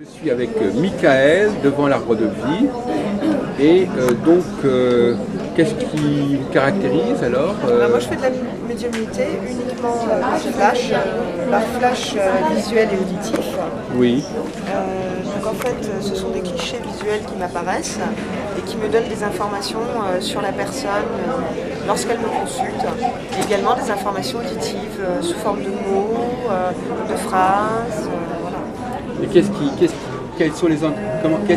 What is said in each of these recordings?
Je suis avec Michael devant l'arbre de vie et qu'est-ce qui vous caractérise alors Moi je fais de la médiumnité uniquement par flash visuel et auditif. Oui, Donc en fait ce sont des clichés visuels qui m'apparaissent et qui me donnent des informations sur la personne lorsqu'elle me consulte. Et également des informations auditives sous forme de mots, de phrases. Voilà. et qu'est-ce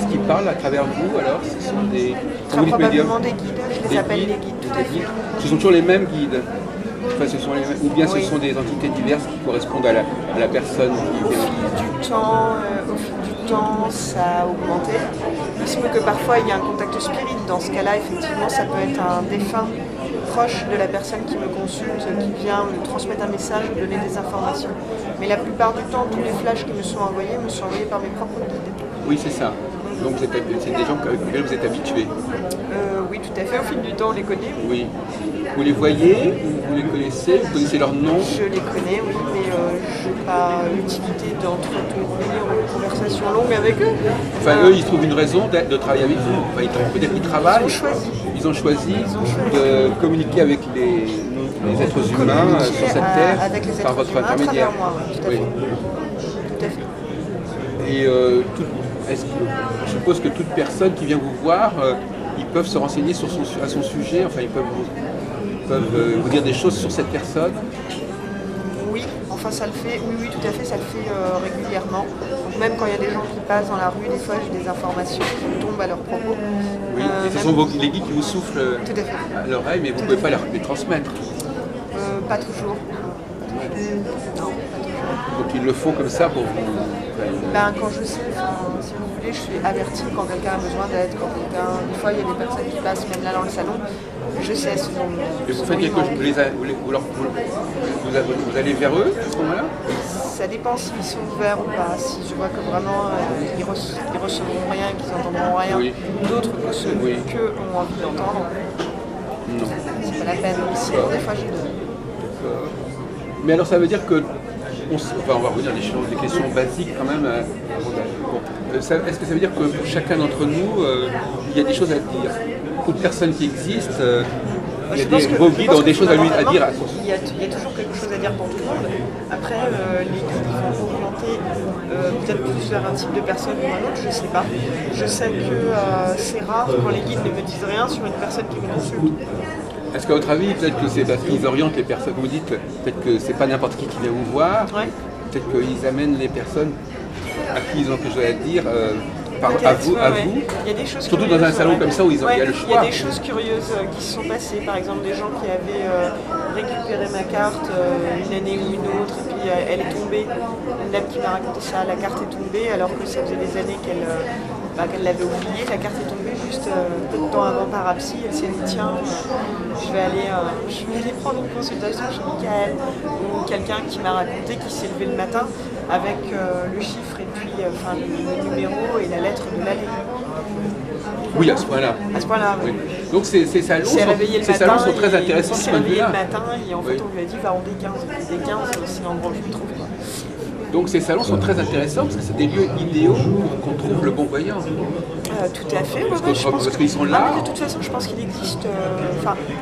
qui parle à travers vous alors? Ce sont des Très probablement des guides, je les appelle les guides, tout à fait. Ce sont toujours les mêmes guides. Enfin, ou bien Oui. ce sont des entités diverses qui correspondent à la personne qui Au vient. fil du temps, ça a augmenté. Il se peut que parfois il y ait un contact spirit. Dans ce cas-là, effectivement, ça peut être un défunt proche de la personne qui me consulte, qui vient me transmettre un message ou donner des informations. Mais la plupart du temps, tous les flashs qui me sont envoyés par mes propres guides. Oui, c'est ça. Donc c'est des gens auxquels vous êtes habitués. Oui, tout à fait. Au fil du temps, on les connaît. Oui. Vous les voyez, vous les connaissez, vous connaissez leur nom? Je les connais, oui, mais je n'ai pas l'utilité d'entretenir une conversation longue avec eux. Enfin, eux, ils trouvent une raison de travailler avec vous. Enfin, peut-être qu'ils travaillent. Ils ont choisi de communiquer avec les êtres humains sur cette terre avec les par êtres votre humains, à intermédiaire. travers moi, oui, tout à Oui. fait. Tout à fait. Et je suppose que toute personne qui vient vous voir, ils peuvent se renseigner à son sujet. Enfin, ils peuvent vous dire des choses sur cette personne. Oui, enfin ça le fait, oui, tout à fait, ça le fait régulièrement. Donc même quand il y a des gens qui passent dans la rue, des fois j'ai des informations qui me tombent à leur propos. Oui, et ce sont les guides qui vous soufflent Tout à fait. à l'oreille, mais vous ne pouvez pas les transmettre. Pas toujours. Non, pas toujours. Donc ils le font comme ça pour vous. Quand je sais, si vous voulez, je suis avertie quand quelqu'un a besoin d'aide, des fois il y a des personnes qui passent même là dans le salon, je sais ce dont Et vous faites quelque chose, vous allez vers eux à ce moment-là? Ça dépend s'ils sont ouverts ou pas. Si je vois que vraiment ils recevront rien, qu'ils n'entendront rien, Oui. d'autres que ceux qu'eux ont envie d'entendre, Non. c'est pas la peine. Mais sinon, des fois, je donne. Mais alors ça veut dire que, on va revenir des questions basiques quand même. Est-ce que ça veut dire que pour chacun d'entre nous, il y a des choses à dire? Beaucoup de personnes qui existent, vos guides ont des choses à dire à son sujet. Il y a toujours quelque chose à dire pour tout le monde. Après, les guides vont orienter peut-être plus vers un type de personne ou un autre, je ne sais pas. Je sais que c'est rare quand les guides ne me disent rien sur une personne qui me consulte. Est-ce qu'à votre avis, peut-être que c'est parce qu'ils orientent les personnes, vous dites, peut-être que c'est pas n'importe qui vient vous voir, Ouais. peut-être qu'ils amènent les personnes à qui ils ont quelque chose à dire, à vous. Il y a des choses Surtout curieuses, dans un salon comme ça où il y a le choix. Il y a des choses curieuses qui se sont passées, par exemple des gens qui avaient récupéré ma carte une année ou une autre, et puis elle est tombée. Une dame qui m'a raconté ça, la carte est tombée alors que ça faisait des années qu'elle l'avait oubliée. La carte est tombée juste peu de temps avant par Apsi. Elle s'est dit tiens, je vais aller prendre une consultation chez Michael. Ou quelqu'un qui m'a raconté qu'il s'est levé le matin avec le chiffre et puis le numéro et la lettre de l'allée. Oui, à ce point-là. À ce point-là, oui. Donc ces salons sont très intéressants de ce point de vue-là. Le matin et en fait on lui a dit va en D15. Et puis D15 c'est l'endroit où je me trouve. Donc ces salons sont très intéressants parce que c'est des lieux idéaux pour qu'on trouve le bon voyant. Tout à fait, Parce qu'ils sont là. De toute façon, je pense qu'il existe.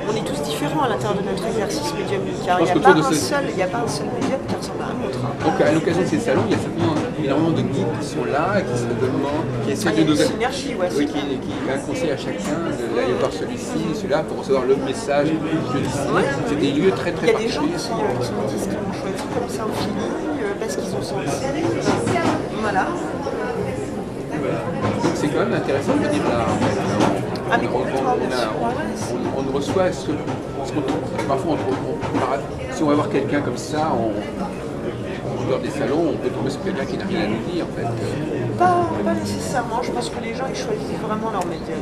On est tous différents à l'intérieur de notre exercice médiumnique. Il n'y a pas un seul médium qui ressemble à un autre. Donc à l'occasion de ces salons, il y a certainement énormément de guides qui sont là, qui essaient de nous synergie, qui conseillent à chacun d'aller voir celui-ci, celui-là pour recevoir le message de celui-ci. Ouais. C'est des lieux très Il y a des particuliers. gens qui me disent qu'ils m'ont choisi comme ça au fini, parce qu'ils ont senti. Voilà. Donc c'est quand même intéressant de venir là. Ah, mais complètement, on reçoit, parfois si on va voir quelqu'un comme ça, en dehors des salons, on peut tomber sur quelqu'un qui n'a rien à nous dire en fait. Pas nécessairement, je pense que les gens ils choisissent vraiment leur médium.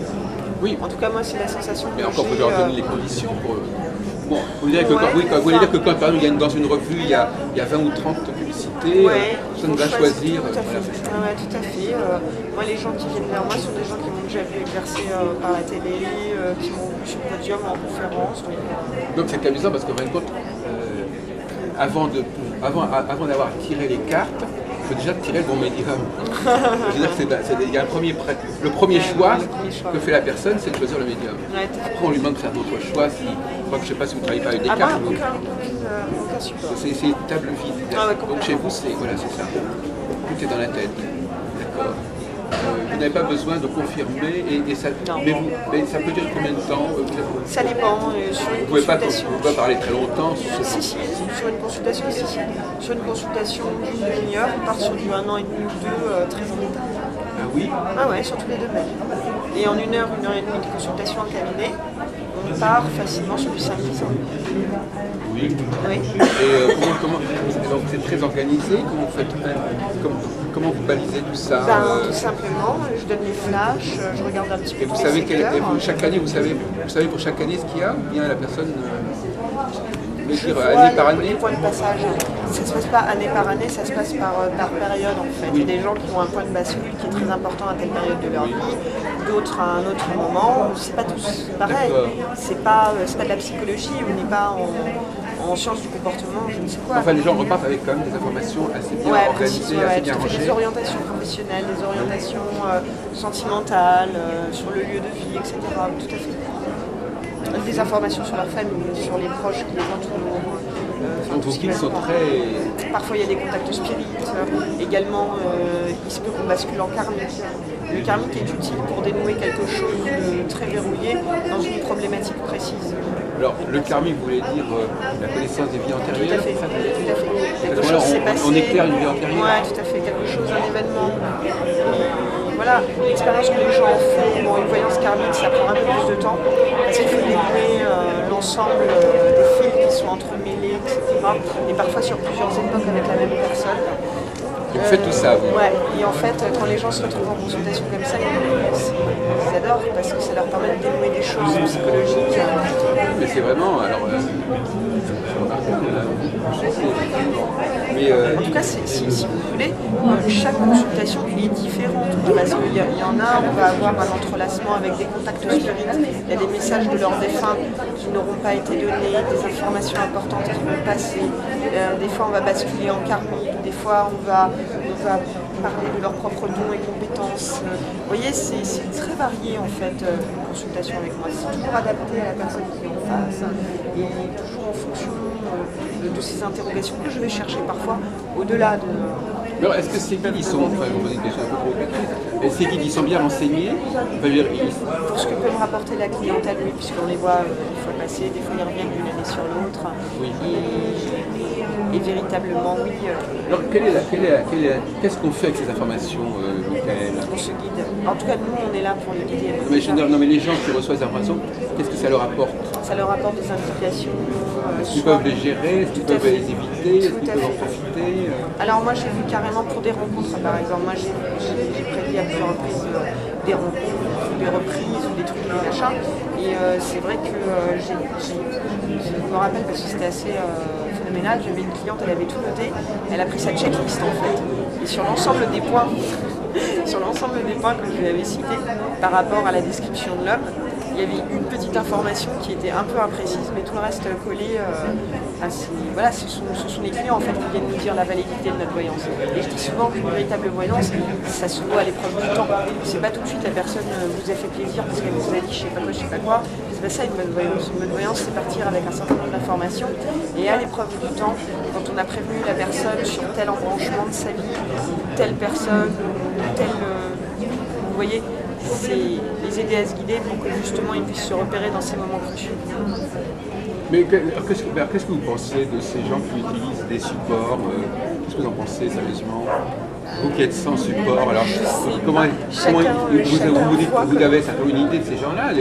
Oui. En tout cas, moi c'est la sensation que Mais j'ai. encore faut leur donner les conditions pour. Bon, vous voulez dire que quand par exemple, dans une revue, il y a 20 ou 30 publicités, personne ne va choisir. Tout à fait. Moi, les gens qui viennent vers moi sont des gens qui m'ont déjà vu exercer par la télé, qui m'ont vu sur le podium en conférence. Donc c'est amusant parce que, en fin de compte, avant d'avoir tiré les cartes, il faut déjà tirer le bon médium. Je veux dire que il y a le premier choix que fait la personne, c'est de choisir le médium. Ouais, Après, on lui demande de faire d'autres choix. Je ne sais pas si vous ne travaillez pas avec des ah, cartes. aucun support. C'est une table vide. Ah ouais, donc chez vous, c'est ça. Tout est dans la tête. D'accord. Vous n'avez pas besoin de confirmer et ça, mais ça peut durer combien de temps? Ça dépend. Sur une consultation. Vous ne pouvez pas parler très longtemps. Si, sur une consultation, si. Sur une consultation d'une demi-heure, on part sur du 1 an et demi ou 2 très en détail. Ah oui? Ah ouais, sur tous les domaines. Et en 1 heure et demie de consultation en cabinet, on part facilement sur du 5-10 ans. Oui. Oui. Et comment donc c'est très organisé? Comment vous faites comment vous balisez tout ça? Tout simplement, je donne les flashs, je regarde un petit peu. Et vous savez chaque année, vous savez pour chaque année ce qu'il y a, ou bien la personne année par année? Les points de passage. Ça ne se passe pas année par année, ça se passe par période en fait. Oui. Il y a des gens qui ont un point de bascule qui est très important à telle période de leur vie, d'autres à un autre moment. C'est pas tous pareil. C'est pas de la psychologie, on n'est pas en sciences du comportement, je ne sais quoi. Enfin, les gens repartent avec quand même des informations assez bien organisées, assez bien rangées. Des orientations professionnelles, des orientations sentimentales, sur le lieu de vie, etc. Tout à fait. Des informations sur leur famille, sur les proches qui les entourent. Donc vos guides sont très... Parfois il y a des contacts spirites. Également, il se peut qu'on bascule en karmique. Le karmique est utile pour dénouer quelque chose de très verrouillé dans une problématique précise. Alors, le karmique voulait dire la connaissance des vies antérieures? Tout à fait. Quelque chose s'est passé. On éclaire une vie antérieure? Oui, tout à fait. Quelque chose, un événement. Et voilà, l'expérience que les gens font, une voyance karmique, ça prend un peu plus de temps, parce qu'il faut dénouer l'ensemble des fils qui sont entremêlés, etc. Et parfois sur plusieurs époques avec la même personne. Et vous faites tout ça, vous? Ouais, et en fait, quand les gens se retrouvent en consultation comme ça, ils adorent parce que ça leur permet de dénouer des choses psychologiques. Mais c'est vraiment, alors, en tout cas, si vous voulez, chaque consultation est différente parce qu'il y en a, on va avoir un entrelacement avec des contacts spirites, il y a des messages de leurs défunts qui n'auront pas été donnés, des informations importantes qui vont passer. Des fois, on va basculer en karmique, des fois, on va parler de leurs propres dons et compétences. Vous voyez, c'est très varié en fait, une consultation avec moi. C'est toujours adapté à la personne qui est en face et toujours en fonction de ces interrogations que je vais chercher parfois au-delà de... Alors, est-ce que ces guides, ils sont, enfin, je vous pose une question un peu provocatrice, mais ces guides, ils sont bien renseignés? Pour ce que peut me rapporter la clientèle, oui, puisqu'on les voit des fois passer, des fois ils reviennent d'une année sur l'autre. Oui. Et véritablement, oui. Alors, qu'est-ce qu'on fait avec ces informations, Michael? On se guide. En tout cas, nous, on est là pour les guider. Non, mais les gens qui reçoivent ces informations, qu'est-ce que ça leur apporte? Ça leur apporte des indications. Est-ce qu'ils peuvent les gérer? Est-ce qu'ils peuvent les éviter? Est-ce qu'ils peuvent en profiter? Alors moi, j'ai vu carrément pour des rencontres, par exemple. Moi, j'ai prédit à plusieurs reprises des rencontres, des reprises ou des trucs, des machins. Et c'est vrai que je me rappelle parce que c'était assez phénoménal. J'avais une cliente, elle avait tout noté. Elle a pris sa checklist en fait. Et sur l'ensemble des points, que je lui avais cités par rapport à la description de l'homme, il y avait une petite information qui était un peu imprécise, mais tout le reste collé à ces... Voilà, ce sont les clients en fait qui viennent nous dire la validité de notre voyance. Et je dis souvent qu'une véritable voyance, ça se voit à l'épreuve du temps. C'est pas tout de suite la personne vous a fait plaisir parce qu'elle vous a dit je sais pas quoi. C'est pas ça une bonne voyance. Une bonne voyance, c'est partir avec un certain nombre d'informations et à l'épreuve du temps, quand on a prévenu la personne sur tel embranchement de sa vie, telle personne, vous voyez, c'est les aider à se guider pour que justement ils puissent se repérer dans ces moments cruciaux. Mais qu'est-ce que vous pensez de ces gens qui utilisent des supports? Qu'est-ce que vous en pensez sérieusement? Vous qui êtes sans support, alors vous avez certainement une idée de ces gens-là?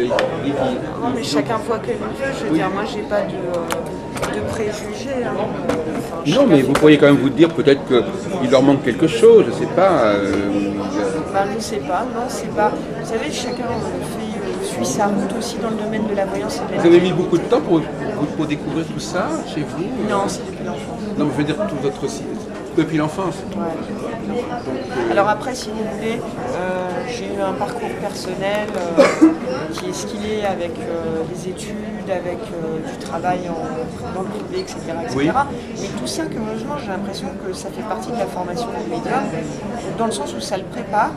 Non, mais chacun voit comme il veut. Je veux dire, moi, j'ai pas de préjugés. Enfin, non, mais vous pourriez quand même vous dire peut-être qu'il leur manque quelque chose, je sais pas. Je ne sais pas, non, c'est pas. Vous savez, chacun suit sa route aussi dans le domaine de la voyance et de la Vous avez mis beaucoup de temps pour découvrir tout ça chez vous? Non, c'est depuis l'enfance. Non, mais je veux dire tout votre site. depuis l'enfance. Ouais. Alors après, si vous voulez, j'ai eu un parcours personnel qui est ce qu'il est avec les études, avec du travail dans le privé, etc. Oui. Mais tout ça, curieusement, j'ai l'impression que ça fait partie de la formation du médium, dans le sens où ça le prépare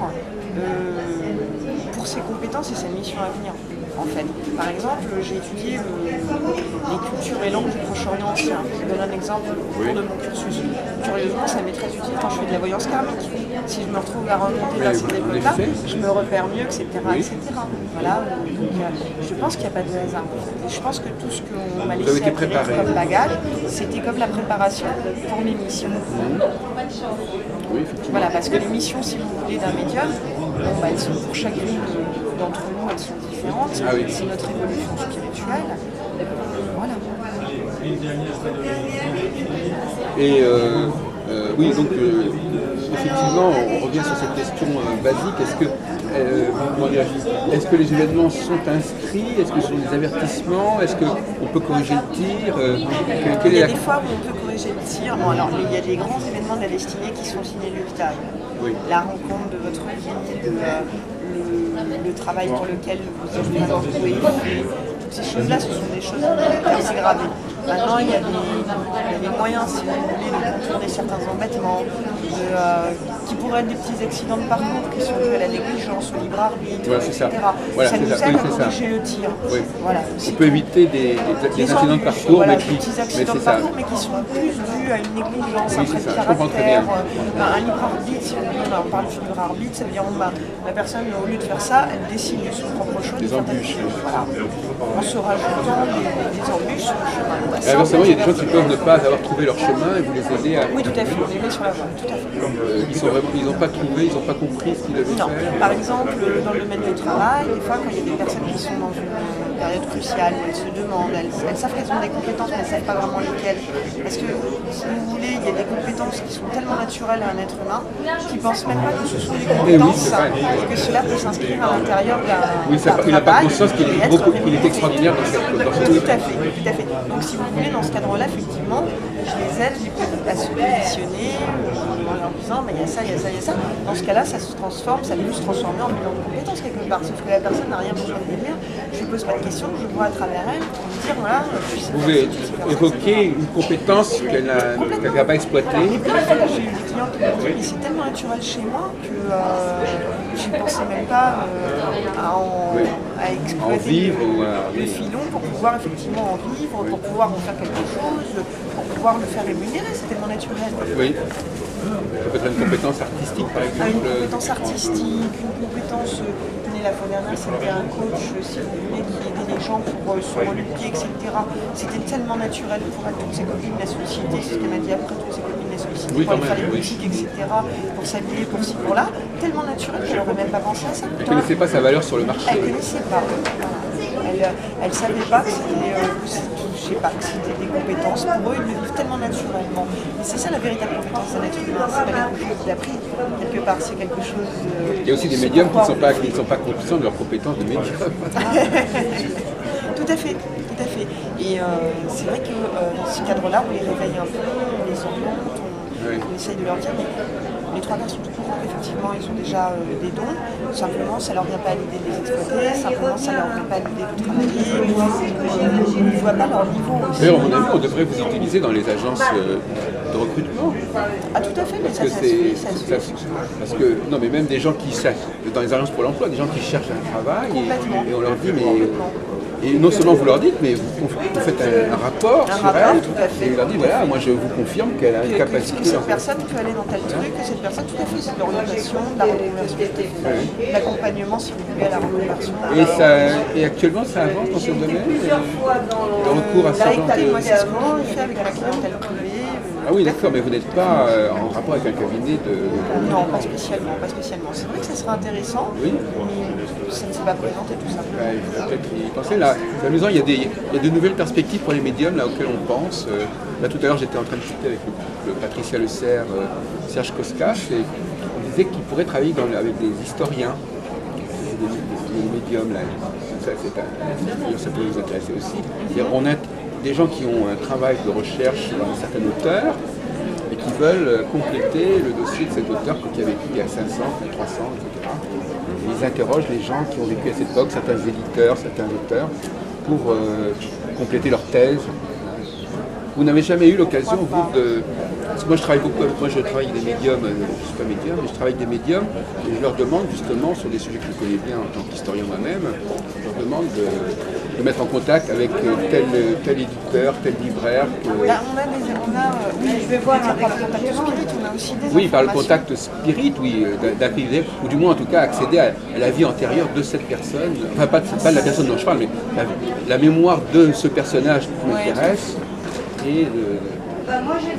pour ses compétences et sa mission à venir. En fait. Par exemple, j'ai étudié les cultures et langues du Proche-Orient ancien. Je vous donne un exemple au cours de mon cursus. Curieusement, ça m'est très utile quand je fais de la voyance karmique. Si je me retrouve à remonter dans ces époques-là, je me repère mieux, etc. etc. Voilà. Donc, je pense qu'il n'y a pas de hasard. Et je pense que tout ce qu'on m'a laissé acquérir comme bagage, c'était comme la préparation pour mes missions. Oui, voilà, parce que les missions, si vous voulez, d'un médium, bon, elles sont pour chacune d'entre nous, elles sont différentes. Ah oui. C'est notre évolution spirituelle. Voilà. Et oui, donc effectivement, on revient sur cette question basique. Est-ce que les événements sont inscrits? Est-ce que ce sont des avertissements? Est-ce qu'on peut corriger le tir? Il y a des fois où on peut corriger le tir. Bon, alors, il y a des grands événements de la destinée qui sont inéluctables. Oui. La rencontre de votre vie, le travail pour lequel vous êtes vraiment doué. Toutes ces choses-là, ce sont des choses assez gravées. Maintenant, il y a des moyens, si vous voulez, de contourner certains embêtements, qui pourraient être des petits accidents de parcours qui sont dus à la négligence, au libre arbitre, ouais, etc. Voilà, ça nous aide à corriger le tir. Oui. Voilà, on peut éviter des accidents de parcours, voilà, mais des petits accidents de parcours, mais qui sont plus dus à une négligence, un trait de caractère, un libre arbitre. Si on parle du libre arbitre, ça veut dire la personne, au lieu de faire ça, elle décide de son propre choix. Des embûches. Voilà. En se rajoutant des embûches sur le chemin. Inversement, il y a des gens qui peuvent ne pas avoir trouvé leur chemin et vous les aider à... Oui, tout à fait, on les met sur la voie, tout à fait. Ils n'ont pas trouvé, ils n'ont pas compris ce qu'ils devaient faire. Par exemple, dans le domaine du travail, des fois, quand il y a des personnes qui sont dans une période cruciale où elles se demandent, elles savent qu'elles ont des compétences, mais elles ne savent pas vraiment lesquelles. Parce que, si vous voulez, il y a des compétences qui sont tellement naturelles à un être humain qu'ils ne pensent même pas que ce sont des compétences et que cela peut s'inscrire à l'intérieur d'un il n'a pas conscience qu'il est extraordinaire dans cette tout à fait, tout à fait. Donc, si vous voulez, dans ce cadre-là, effectivement, je les aide à se positionner en leur disant, il y a ça, il y a ça, il y a ça. Dans ce cas-là, ça se transforme, ça peut se transformer en bilan de compétences quelque part. Sauf que la personne n'a rien besoin de me dire, je lui pose pas de questions, je vois à travers elle pour me dire, voilà, je sais. Vous pouvez évoquer une compétence qu'elle n'a pas exploitée. Et puis, en fait, j'ai eu des clients qui me disent, mais c'est tellement naturel chez moi que je ne pensais même pas à exploiter le filon pour pouvoir effectivement en vivre, pour pouvoir en faire quelque chose, pour pouvoir le faire rémunérer, c'est tellement naturel. Oui. Ça peut être une compétence artistique par exemple. Une compétence artistique, une compétence, la fois dernière c'était un coach, si vous voulez, qui aidait les gens pour se reluquer, etc. C'était tellement naturel pour elle, toutes ses copines de la société, c'est ce qu'elle m'a dit après, toutes ses copines de la société, pour aller faire les boutiques, etc., pour s'habiller, pour ci, pour là, tellement naturel qu'elle n'aurait même pas pensé à ça. Elle ne connaissait pas sa valeur sur le marché. Elle ne connaissait pas. Elle ne savait pas que c'était, je sais pas, que c'était des compétences. Pour eux, ils le vivent tellement naturellement. Mais c'est ça la véritable compétence d'un être humain. C'est pas quelque chose qu'il a appris quelque part, c'est quelque chose. Il y a aussi des médiums qui ne sont pas conscients de leurs compétences de médium. Tout à fait, tout à fait. Et c'est vrai que dans ce cadre-là, on les réveille un peu, on les oriente, on essaye de leur dire. Les trois quarts sont au courant qu'effectivement ils ont déjà des dons, simplement ça ne leur vient pas à l'idée de les exploiter, simplement ça ne leur vient pas à l'idée de travailler, ils ne voient pas leur niveau aussi. D'ailleurs, à mon avis, on devrait vous utiliser dans les agences de recrutement. Ah tout à fait, mais ça se fait. Parce que, non mais même des gens qui cherchent, dans les agences pour l'emploi, des gens qui cherchent un travail, et on leur dit mais... Et non seulement vous leur dites, mais vous faites un rapport sur elle, et vous leur dites, voilà, moi je vous confirme qu'elle a une capacité. Que cette personne peut aller dans tel truc, que cette personne, tout à fait, c'est de l'orientation, de la reconversion, de l'accompagnement, si vous voulez, à la reconversion. Et actuellement, ça avance dans ce domaine, le recours à ce genre de... Moi, c'est ce que je fais avec la clientèle privée. Ah oui, d'accord, mais vous n'êtes pas en rapport avec un cabinet de... Non, pas spécialement, pas spécialement. C'est vrai que ça serait intéressant, mais ça ne s'est pas présenté tout simplement. Ouais, il faut peut-être y penser. Là, c'est amusant, il y a de nouvelles perspectives pour les médiums là, auxquelles on pense. Là, tout à l'heure, j'étais en train de discuter avec le Patricia Le Serre, Serge Koskas, et on disait qu'il pourrait travailler avec des historiens, des médiums. Là. Ça pourrait vous intéresser aussi. On a des gens qui ont un travail de recherche dans une certaine hauteur, et qui veulent compléter le dossier de cet auteur qui a vécu il y a 500, 300, etc. Et ils interrogent les gens qui ont vécu à cette époque, certains éditeurs, certains auteurs, pour compléter leur thèse. Vous n'avez jamais eu l'occasion, vous, de... Parce que moi, je travaille beaucoup, moi, je travaille avec des médiums, je ne suis pas médium, mais je travaille avec des médiums, et je leur demande justement, sur des sujets que je connais bien en tant qu'historien moi-même, je leur demande de mettre en contact avec tel éditeur, tel libraire. Là, oui, je vais voir par le contact spirit, on a aussi des Oui, par le informations. contact spirit, oui, d'acquérir, ou du moins en tout cas accéder à la vie antérieure de cette personne, enfin pas de la personne dont je parle, mais la mémoire de ce personnage qui m'intéresse, et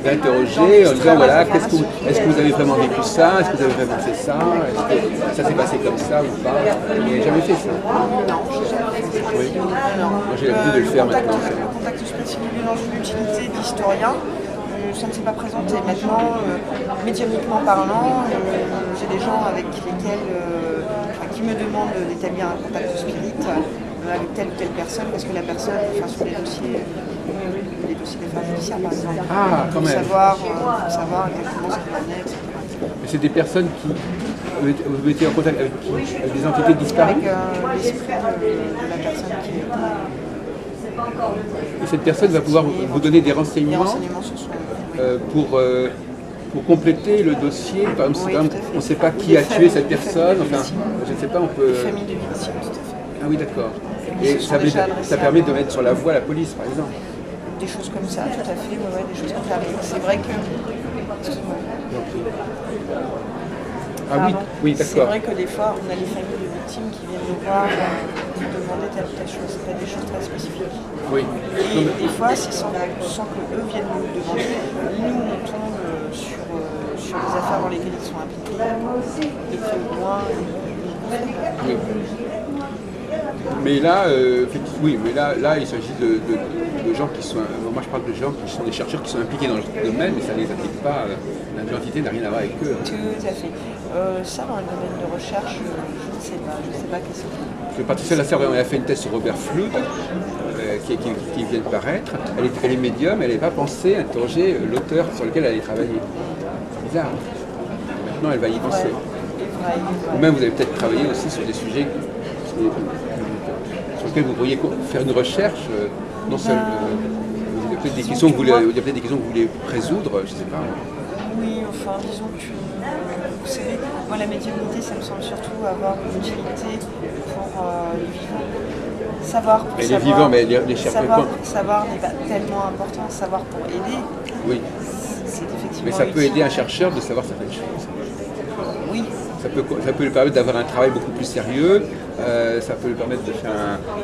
d'interroger en disant voilà, est-ce que vous avez vraiment vécu ça, est-ce que vous avez vraiment fait ça, est-ce que ça s'est passé comme ça ou pas. Vous n'avez jamais fait ça? Non, j'ai jamais fait ça. Oui. Moi j'ai l'habitude de le faire maintenant. Le contact spécifique dans une utilité d'historien, ça ne s'est pas présenté. Maintenant, médiumniquement parlant, j'ai des gens avec lesquels, qui me demandent d'établir un contact spirit avec telle ou telle personne, parce que la personne, sur les dossiers des fins judiciaires par exemple, Quand même. savoir exactement ce qu'il en est, etc. Mais c'est des personnes qui vous mettez en contact avec qui? Avec des entités disparues? Avec l'esprit de la personne qui est... Et cette personne va pouvoir vous donner des renseignements, sur son... pour compléter le dossier. Par exemple, on ne sait pas qui a tué cette personne, enfin, je ne sais pas, on peut... Les familles de victimes, tout à fait. Ah oui, d'accord. Et ça permet de mettre sur la voie la police, par exemple. Des choses comme ça, tout à fait, des choses comme ça. C'est vrai que... Ah oui, C'est d'accord. vrai que des fois, on a les familles de victimes qui viennent nous voir pour demander telle ou telle chose. C'est pas des choses très spécifiques. Oui. Et des fois, c'est sans qu'eux viennent nous demander. Nous, on tombe sur des affaires dans lesquelles ils sont impliqués, de près ou de loin. Oui. Mais là, là, il s'agit de gens qui sont... Moi, je parle de gens qui sont des chercheurs qui sont impliqués dans leur domaine, mais ça ne les implique pas. L'identité n'a rien à voir avec eux. Tout à fait. Ça, dans le domaine de recherche, je ne sais pas. Je ne sais pas qu'est-ce que c'est. Patricia Lasserre, elle a fait une thèse sur Robert Fludd, qui vient de paraître. Elle est médium, elle n'avait pas pensé à interroger l'auteur sur lequel elle allait travailler. C'est bizarre. Maintenant, elle va y penser. Ou même, vous avez peut-être travaillé aussi sur des sujets sur lesquels vous pourriez faire une recherche, non seulement. Il y a peut-être des questions que vous voulez résoudre, je ne sais pas. Oui, enfin, disons que, vous savez, moi, la médiumnité, ça me semble surtout avoir une utilité pour les vivants. Savoir pour mais savoir. Les vivants, mais les chercheurs. Savoir n'est pas tellement important. Savoir pour aider, oui. C'est effectivement mais ça peut utile. aider un chercheur de savoir certaines choses. Oui. Ça peut lui permettre d'avoir un travail beaucoup plus sérieux, ça peut lui permettre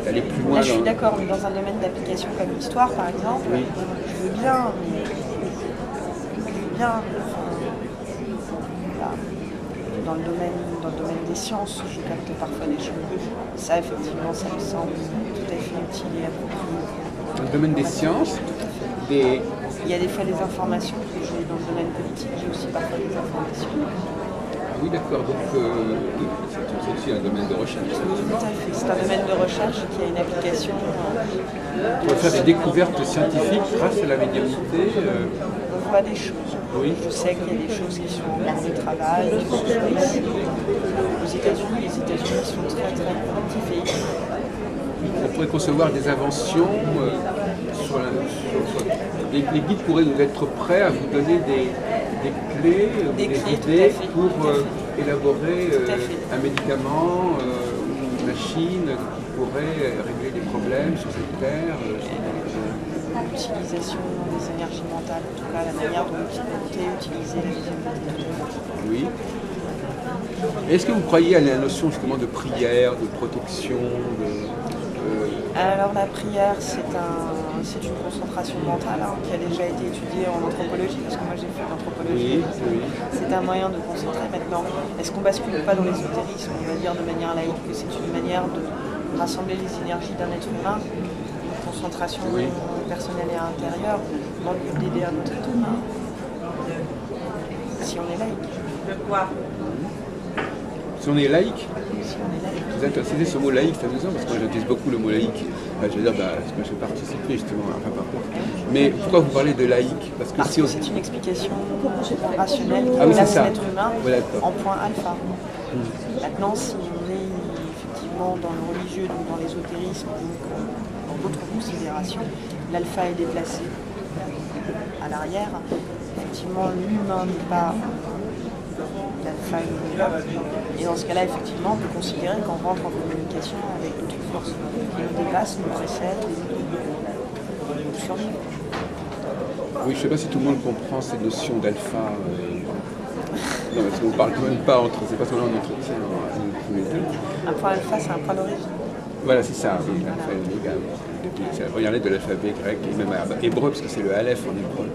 d'aller plus loin. Là, je suis d'accord, mais dans un domaine d'application comme l'histoire, par exemple, oui. je veux bien, voilà. Dans le domaine des sciences, je capte parfois des choses. Ça, effectivement, ça me semble tout à fait utile et approprié. Dans le domaine des sciences, il y a des fois des informations que j'ai dans le domaine politique, j'ai aussi parfois des informations. Oui, d'accord, donc c'est aussi un domaine de recherche. Tout à fait, c'est un domaine de recherche qui a une application. On peut faire des découvertes scientifiques grâce à la médiumnité. On voit des choses. Oui. Je sais qu'il y a des choses qui sont en cours de travail, qui sont ici. Aux États-Unis, les États-Unis sont très très productifs. On pourrait concevoir des inventions. Les guides pourraient être prêts à vous donner des clés, des idées pour élaborer un médicament, une machine qui pourrait régler des problèmes sur cette terre. L'utilisation des énergies mentales, en tout cas la manière dont utiliser la médiumnité. Oui. Est-ce que vous croyez à la notion justement de prière, de protection Alors la prière, c'est une concentration mentale qui a déjà été étudiée en anthropologie, parce que moi j'ai fait l'anthropologie. Oui. C'est un moyen de concentrer maintenant. Est-ce qu'on bascule pas dans l'ésotérisme? On va dire de manière laïque que c'est une manière de rassembler les énergies d'un être humain, une concentration personnelle et intérieure, dans le but d'aider un autre être humain. Si on est laïque. Si on est laïque, Si on est laïque. vous êtes utilisé ce mot laïque, c'est amusant parce que moi j'utilise beaucoup le mot laïque. Enfin, je veux dire, parce que je participe justement à un parcours. Mais pourquoi vous parlez de laïque? Parce que si on... C'est une explication rationnelle qui Ah oui, c'est place ça. l'être humain Ouais, d'accord. en point alpha. Maintenant, si on est effectivement dans le religieux, donc dans l'ésotérisme, donc dans d'autres considérations, l'alpha est déplacé à l'arrière. Effectivement, l'humain n'est pas l'alpha et l'oméga. Et dans ce cas-là, effectivement, on peut considérer qu'on rentre en communication avec d'autres forces qui nous dépassent, nous précèdent et nous survivent. Oui, je ne sais pas si tout le monde comprend ces notions d'alpha. Non, parce qu'on ne parle quand même pas entre... C'est pas seulement en entretien tous les deux. Un point alpha, c'est un point d'origine. Voilà, c'est ça, oui, l'alpha et l'oméga. Regardez de l'alphabet grec et même hébreu, parce que c'est le aleph en hébreu.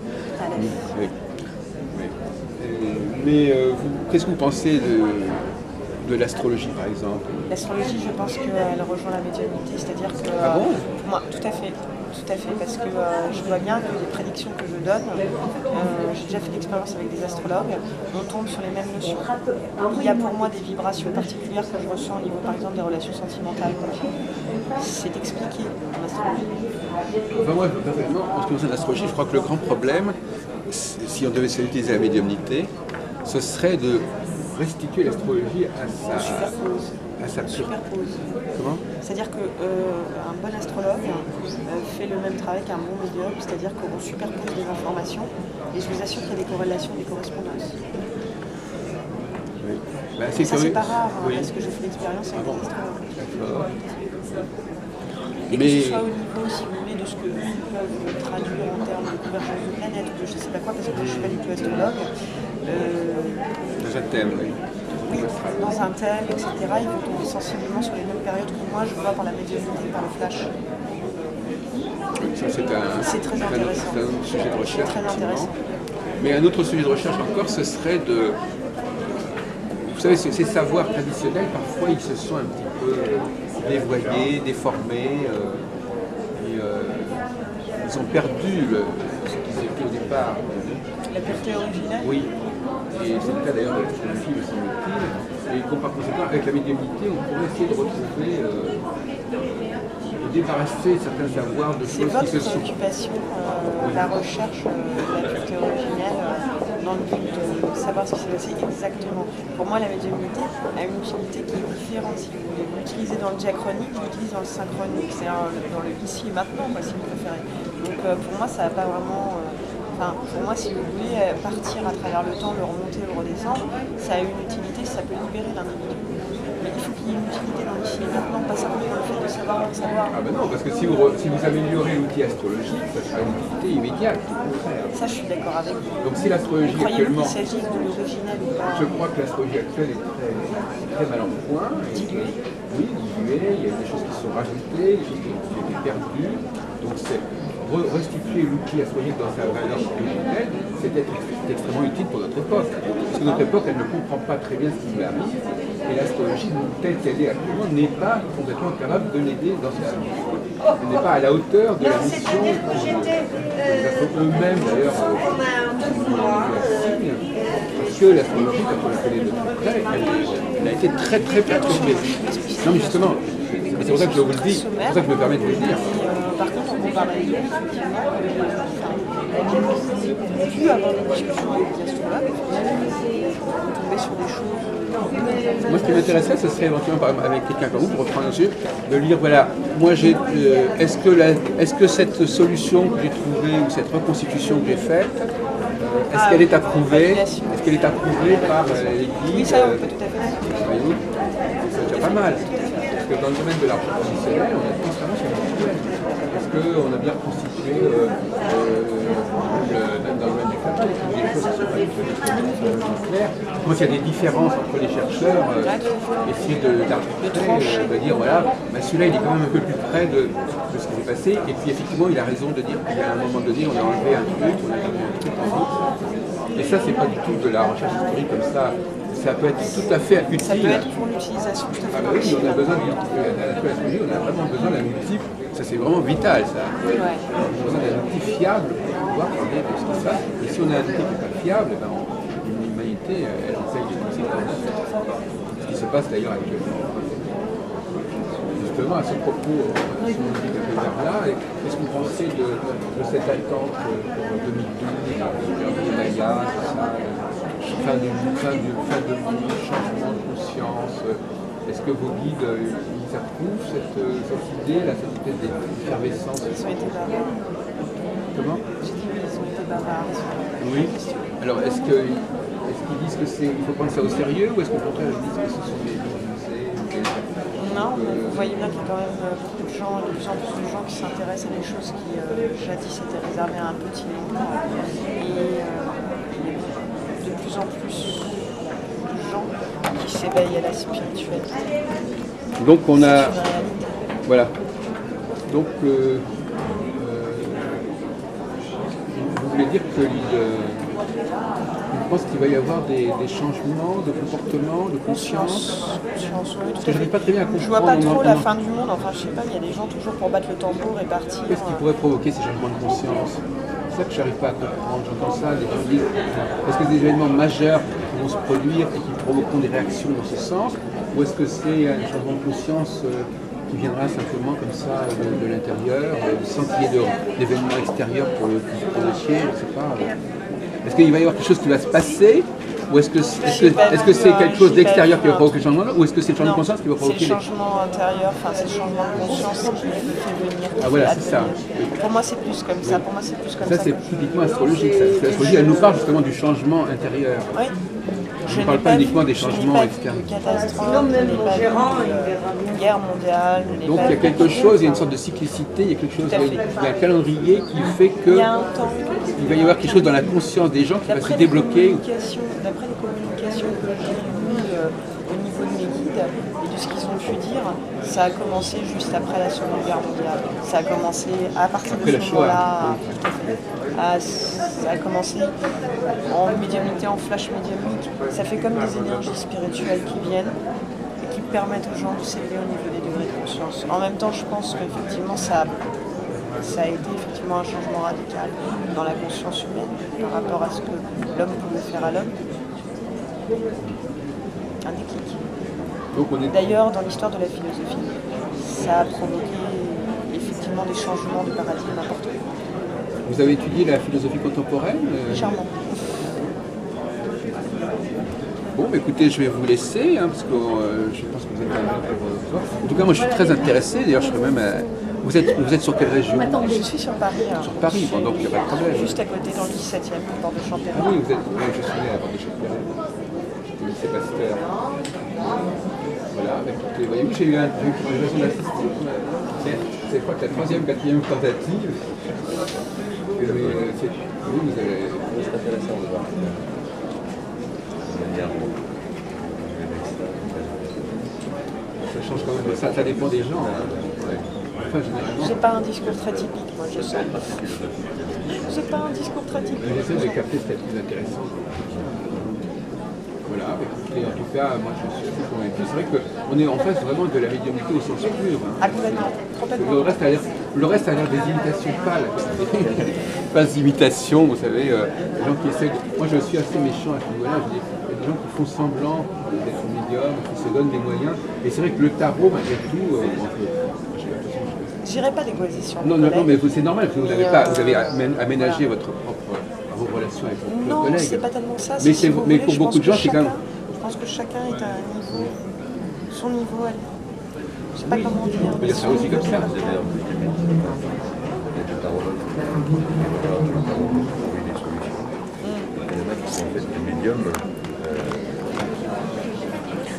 Aleph. Oui. Oui. Mais qu'est-ce que vous pensez de l'astrologie, par exemple? L'astrologie, je pense qu'elle rejoint la médiumnité, c'est-à-dire que Ah bon? pour moi, tout à fait, parce que je vois bien que les prédictions que je donne, j'ai déjà fait l'expérience avec des astrologues, on tombe sur les mêmes notions. Il y a pour moi des vibrations particulières que je ressens au niveau, par exemple, des relations sentimentales. C'est expliqué en astrologie. Enfin, moi, personnellement, en ce qui concerne l'astrologie, je crois que le grand problème, si on devait utiliser la médiumnité, ce serait de restituer l'astrologie à sa Superpose. Comment? C'est-à-dire qu'un bon astrologue fait le même travail qu'un bon médium, c'est-à-dire qu'on superpose des informations et je vous assure qu'il y a des corrélations, des correspondances. Oui. Bah, Et ça, c'est pas rare, oui. parce que je fais l'expérience avec des astrologues. D'accord. Et que Mais... ce soit au niveau, si vous voulez, de ce que eux peuvent traduire en termes de convergence de planètes, ou de je ne sais pas quoi, parce que je ne suis pas du tout astrologue. Dans un thème, oui. Oui, dans un tel, etc., ils vont tomber sensiblement sur les mêmes périodes que moi, je vois par la médiumnité, par le flash. Ça, c'est très intéressant. C'est un autre sujet de recherche. Très intéressant. Mais un autre sujet de recherche encore, ce serait de... Vous savez, ces savoirs traditionnels, parfois, ils se sont un petit peu dévoyés, déformés. Ils ont perdu ce qu'ils étaient au départ. La pureté originelle? Oui. Et c'est le cas d'ailleurs de l'astrologie, me semble-t-il. Et par conséquent, avec la médiumnité, on pourrait essayer de retrouver, de débarrasser certains savoirs de C'est choses qui se votre sont... préoccupation, la recherche de la pureté originelle, dans le but de savoir ce qui s'est passé exactement. Pour moi, la médiumnité a une utilité qui est différente, si vous voulez. Vous l'utilisez dans le diachronique, je l'utilise dans le synchronique, c'est dans le ici et maintenant, quoi, si vous préférez. Donc pour moi, ça n'a pas vraiment... pour moi, si vous voulez partir à travers le temps, le remonter, le redescendre, ça a une utilité, ça peut libérer l'individu. Mais il faut qu'il y ait une utilité dans l'ici et maintenant, pas simplement le fait de savoir. Ah ben non, parce que si vous améliorez l'outil astrologique, ça sera une utilité immédiate, au contraire. Ça, je suis d'accord avec vous. Donc si l'astrologie Croyez-vous actuellement... qu'il s'agisse de l'original ou pas? Je crois que l'astrologie actuelle est très mal en point. Diluée. Oui, diluée, il y a des choses qui sont rajoutées, des choses qui ont été perdues. Donc c'est restituer l'outil astrologique dans sa valeur originelle, c'est extrêmement utile pour notre époque. Parce que notre époque, elle ne comprend pas très bien ce qui lui arrive, et l'astrologie, telle qu'elle est actuellement, n'est pas complètement capable de l'aider dans ce sens. Elle n'est pas à la hauteur de la mission que eux-mêmes, d'ailleurs, parce que l'astrologie, quand on la connaît de plus près, elle a été très perturbée. Non mais justement, c'est pour ça que je vous le dis, c'est pour ça que je me permets de vous le dire. Par contre, on parle avec eux, effectivement, j'ai pu avoir des discussions avec des astrologues, tomber sur des choses. Moi, ce qui m'intéresserait, ce serait éventuellement, par exemple, avec quelqu'un comme vous, pour reprendre un sujet, de lui dire, voilà, moi, est-ce que cette solution que j'ai trouvée, ou cette reconstitution que j'ai faite, est-ce qu'elle est approuvée? Est-ce qu'elle est approuvée par l'Église? Oui, ça, on peut tout à fait. Voyez-vous? C'est déjà pas mal. Parce que dans le domaine de l'art traditionnel, on est constamment sur le problème. Est-ce qu'on a bien constitué dans le domaine du fabrique, des choses qui sont pas tout claires. Moi, il y a des différences entre les chercheurs, essayer d'arbitrer, de dire voilà, ben celui-là il est quand même un peu plus près de ce qui s'est passé, et puis effectivement il a raison de dire qu'à un moment donné on a enlevé un truc, on a enlevé un truc en autre. Et ça, c'est pas du tout de la recherche historique comme ça. Ça peut être tout à fait utile. Ça peut être pour l'utilisation tout à fait. Ah bah oui, on a besoin on a vraiment besoin d'un outil, ça c'est vraiment vital ça. Ouais. On a besoin d'un outil fiable pour pouvoir parler de ce qui se passe. Et si on a un outil qui n'est pas fiable, ben, l'humanité, elle essaye de penser ce qui se passe d'ailleurs actuellement. Justement, à ce propos, si on dit quelque part là, qu'est-ce que vous pensez de cette attente pour 2012, de Maya, fin de vie, changement de conscience? Est-ce que vos guides ils approuvent cette idée, là, cette espèce d'effervescence? Ils ont été bavards. Comment? J'ai dit oui, ils ont été bavards. Oui. Alors, est-ce qu'ils disent qu'il faut prendre ça au sérieux ou est-ce qu'au contraire ils disent que ce sont des non, mais vous voyez bien qu'il y a quand même beaucoup de gens, de plus en plus de gens qui s'intéressent à des choses qui jadis étaient réservées à un petit nombre. Et de plus en plus de gens qui s'éveillent à la spiritualité. Donc on a... C'est une réalité. Voilà. Donc vous voulez dire que je pense qu'il va y avoir des changements de comportement, de conscience. Parce que je n'arrive pas très bien à comprendre. Je vois pas trop la fin du monde, enfin je sais pas, il y a des gens toujours pour battre le tambour et partir. Qu'est-ce qui pourrait provoquer ces changements de conscience? C'est ça que je n'arrive pas à comprendre. J'entends ça, les gens disent, est-ce que c'est des événements majeurs qui vont se produire et qui provoqueront des réactions dans ce sens? Ou est-ce que c'est un changement de conscience qui viendra simplement comme ça de l'intérieur, sans qu'il y ait d'événements extérieurs pour le provoquer? Je ne sais pas. Est-ce qu'il va y avoir quelque chose qui va se passer? Ou est-ce que c'est quelque chose d'extérieur qui va provoquer le changement? Ou est-ce que c'est le changement de conscience qui va provoquer? C'est le changement intérieur, enfin c'est le changement de conscience qui fait venir. Ah voilà, c'est ça. Pour moi c'est plus comme ça. Pour moi c'est plus comme ça. Ça c'est typiquement astrologique. L'astrologie, elle nous parle justement du changement intérieur. Oui. Je ne parle pas uniquement des changements externes. Sinon, même mon gérant, guerre mondiale. Donc il y a quelque chose, il y a une sorte de cyclicité, il y a quelque chose, il y a un calendrier qui fait que il y a un temps. Il va y avoir quelque chose dans la conscience des gens qui va se débloquer. D'après les communications que j'ai eues au niveau de mes guides et de ce qu'ils ont pu dire, ça a commencé juste après la Seconde Guerre mondiale. Ça a commencé à partir de ce moment-là. Ça a commencé en médiumnité, en flash médiumnique. Ça fait comme des énergies spirituelles qui viennent et qui permettent aux gens de s'élever au niveau des degrés de conscience. En même temps, je pense qu'effectivement, ça a été effectivement un changement radical dans la conscience humaine par rapport à ce que l'homme pouvait faire à l'homme. Un déclic. D'ailleurs, dans l'histoire de la philosophie, ça a provoqué effectivement des changements de paradigme importants. Vous avez étudié la philosophie contemporaine? Charmant. Bon, bah écoutez, je vais vous laisser, parce que je pense que vous êtes un... En tout cas, moi je suis très intéressé, d'ailleurs je serais même... Vous êtes sur quelle région? Je suis sur Paris. Sur Paris, bon, donc il n'y a pas de problème. Juste à côté, dans le 17e, porte de Champéry. Ah oui, je suis né à la porte de Champéry. Au lycée Pasteur. Voilà, écoutez, voyez-vous, j'ai eu raison d'assister. C'est je crois que la 3e, 4e tentative. Oui, vous avez... C'est intéressant de voir. Ça change quand même, ça dépend des gens. Enfin, j'ai pas un discours très typique, moi je sens. J'ai pas un discours très typique. J'essaie de capter ce qui est plus intéressant. Voilà, écoutez, en tout cas, moi je suis assez convaincu. C'est vrai qu'on est en face vraiment de la médiumnité au sens pur. Ah, complètement. Le reste a l'air des imitations pâles. Pas d'imitation, vous savez, les gens qui essaient de... Moi je suis assez méchant à ce niveau-là, je dis, il y a des gens qui font semblant d'être médiums, qui se donnent des moyens. Et c'est vrai que le tarot, malgré tout, j'irai pas dégoiser sur non, mais c'est normal, parce que vous avez aménagé votre propre vos relations avec vos collègues. Non, c'est pas tellement ça. Mais pour beaucoup de gens, c'est quand même... Je pense que chacun est à un niveau, son niveau à lui. Je sais pas comment dire. On peut dire ça aussi comme ça.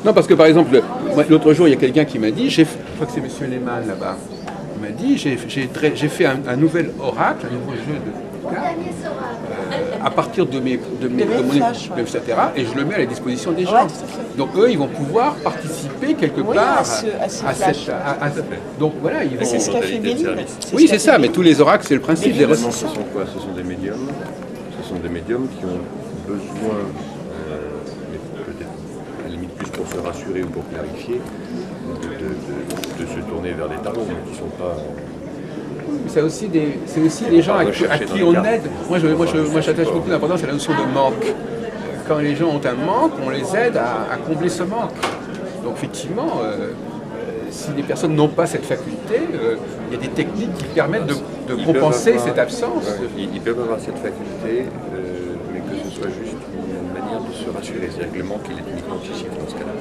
Non, parce que par exemple, l'autre jour, il y a quelqu'un qui m'a dit, je crois que c'est M. Lehmann là-bas, il m'a dit, j'ai fait un nouvel oracle, un nouveau jeu de cartes, à partir de mon flash, etc. Et je le mets à la disposition des gens. Donc eux, ils vont pouvoir participer quelque part à cette... Donc voilà, ils vont... C'est ce qu'a fait Béline. Oui, c'est ça, mais tous les oracles, c'est le principe des ressources. Ce sont quoi? Ce sont des médiums. Ce sont des médiums qui ont besoin, peut-être à la limite plus pour se rassurer ou pour clarifier, de se tourner vers des tarots, mais qui ne sont pas... C'est aussi des gens à qui on aide. Moi, j'attache beaucoup d'importance à la notion de manque. Quand les gens ont un manque, on les aide à combler ce manque. Donc effectivement, si les personnes n'ont pas cette faculté, il y a des techniques qui permettent de compenser cette absence. Ils peuvent avoir cette faculté, mais que ce soit juste une manière de se rassurer. C'est-à-dire que le manque, il est uniquement psychique dans ce cas-là.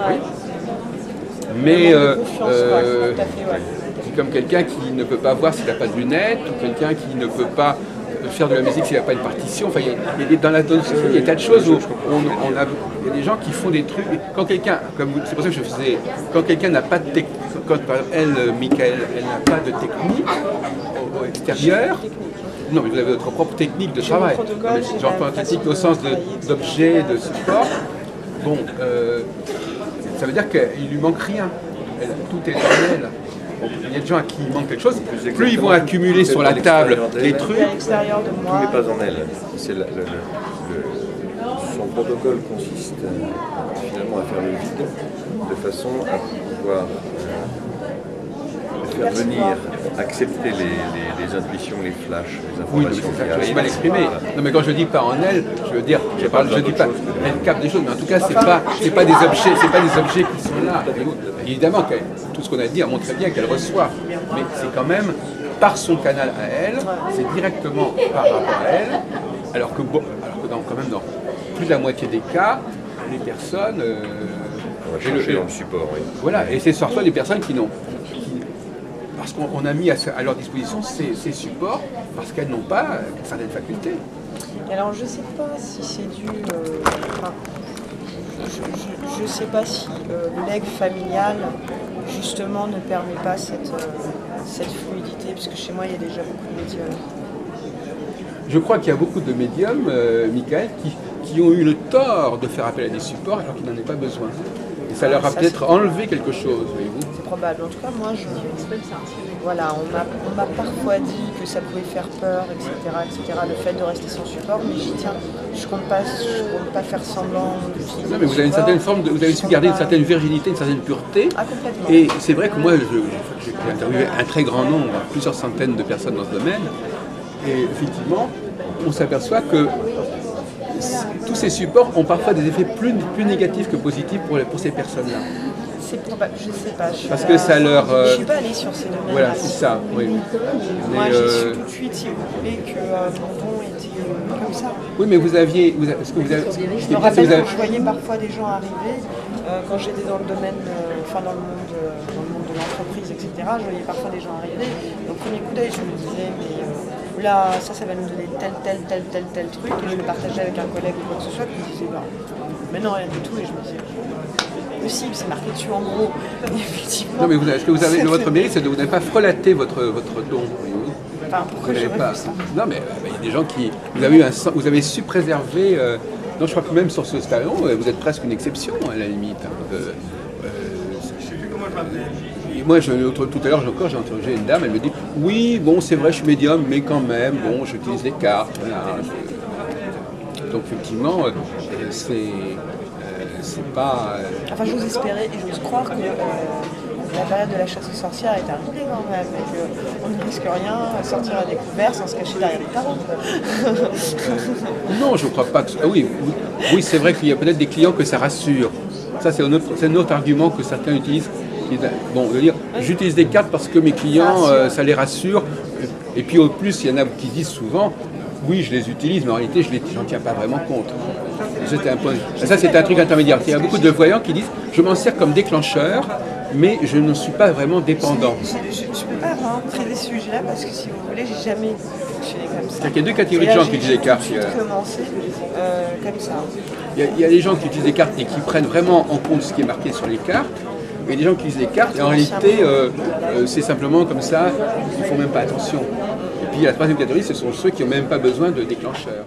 Ouais. Oui. Mais Tout à fait, ouais. c'est comme quelqu'un qui ne peut pas voir s'il n'a pas de lunettes, ou quelqu'un qui ne peut pas faire de la musique s'il n'a pas une partition. Enfin, dans la société, il y a des tas de choses où il y a des gens qui font des trucs. Quand quelqu'un, c'est pour ça que je faisais, quand quelqu'un n'a pas de technique, quand par exemple, elle, Michael, elle n'a pas de technique au extérieur. Non, mais vous avez votre propre technique de travail. Genre technique au sens d'objet, de support. Bon, ça veut dire qu'il lui manque rien. Tout est en elle. Il y a des gens à qui il manque quelque chose, plus ils vont accumuler sur la table des trucs. À l'extérieur de moi. Tout n'est pas en elle. Son protocole consiste finalement à faire le vide de façon à pouvoir faire venir, accepter les intuitions, les flashs, les Oui, informations qui je arrivent. suis mal exprimé. Non, mais quand je dis pas en elle, je veux dire, je dis pas, elle capte des choses, mais en tout cas, c'est pas des objets qui sont là. Évidemment, tout ce qu'on a dit, elle montre très bien qu'elle reçoit, mais c'est quand même par son canal à elle, c'est directement par rapport à elle, alors que quand même dans plus de la moitié des cas, les personnes. On va chercher dans le support, oui. Voilà, et c'est surtout les personnes qui n'ont. Parce qu'on a mis à leur disposition ces supports parce qu'elles n'ont pas certaines facultés. Alors je ne sais pas si c'est dû. Je ne sais pas si le legs familial justement ne permet pas cette fluidité, puisque chez moi il y a déjà beaucoup de médiums. Je crois qu'il y a beaucoup de médiums, Michael, qui ont eu le tort de faire appel à des supports alors qu'ils n'en avaient pas besoin. Et ça leur a peut-être enlevé quelque chose, voyez-vous. C'est probable. En tout cas, moi, voilà, on m'a parfois dit que ça pouvait faire peur, etc., le fait de rester sans support, mais j'y tiens. Je compte pas faire semblant d'utiliser. Non, mais vous avez une certaine forme, vous avez su garder une certaine virginité, une certaine pureté. Ah, complètement. Et c'est vrai que moi, j'ai interviewé un très grand nombre, plusieurs centaines de personnes dans ce domaine, et effectivement, on s'aperçoit que tous ces supports ont parfois des effets plus négatifs que positifs pour ces personnes-là. C'est probable, je ne sais pas. Parce que ça leur. Je ne suis pas allée sur ces domaines. Voilà, c'est ça, oui. Moi, j'ai su tout de suite, si vous voulez, que mon don était comme ça. Oui, mais vous aviez. Est-ce que vous avez. Je me rappelle que je voyais parfois des gens arriver, quand j'étais dans le domaine, dans le monde de l'entreprise, etc. Je voyais parfois des gens arriver. Au premier coup d'œil, je me disais, mais là, ça va nous donner tel truc. Et je le partageais avec un collègue ou quoi que ce soit, qui me disait, non, mais non, rien du tout. Et je me disais, possible, c'est marqué dessus en gros. Non, mais est-ce que vous avez votre mérite, c'est de vous n'avez pas frelaté votre don. Enfin, pourquoi j'aurais pas fait ça? Non, mais il y a des gens qui. Vous avez su préserver. Non, je crois que même sur ce salon, vous êtes presque une exception à la limite. Et moi, tout à l'heure, j'ai interrogé une dame, elle me dit oui, bon, c'est vrai, je suis médium, mais quand même, bon, j'utilise des cartes. Voilà, donc, effectivement, c'est pas. Enfin, j'ose espérer et j'ose croire que la période de la chasse aux sorcières est arrivée quand même, et qu'on ne risque rien à sortir à découvert sans se cacher derrière les tarots. Non, je ne crois pas que. Oui, c'est vrai qu'il y a peut-être des clients que ça rassure. Ça, c'est un autre argument que certains utilisent. Bon, je veux dire, j'utilise des cartes parce que mes clients, ça les rassure. Et puis au plus, il y en a qui disent souvent, oui, je les utilise, mais en réalité, je n'en tiens pas vraiment compte. Ça, c'est un truc intermédiaire. Il y a beaucoup de voyants qui disent, je m'en sers comme déclencheur, mais je ne suis pas vraiment dépendant. Je ne peux pas vraiment traiter ce sujet-là parce que si vous voulez, j'ai jamais fonctionné comme ça. Il y a deux catégories de gens qui utilisent des cartes. J'ai commencé comme ça. Il y a des gens qui utilisent des cartes et qui prennent vraiment en compte ce qui est marqué sur les cartes. Et des gens qui utilisent des cartes, et en réalité, c'est simplement comme ça, ils ne font même pas attention. Et puis la troisième catégorie, ce sont ceux qui n'ont même pas besoin de déclencheur.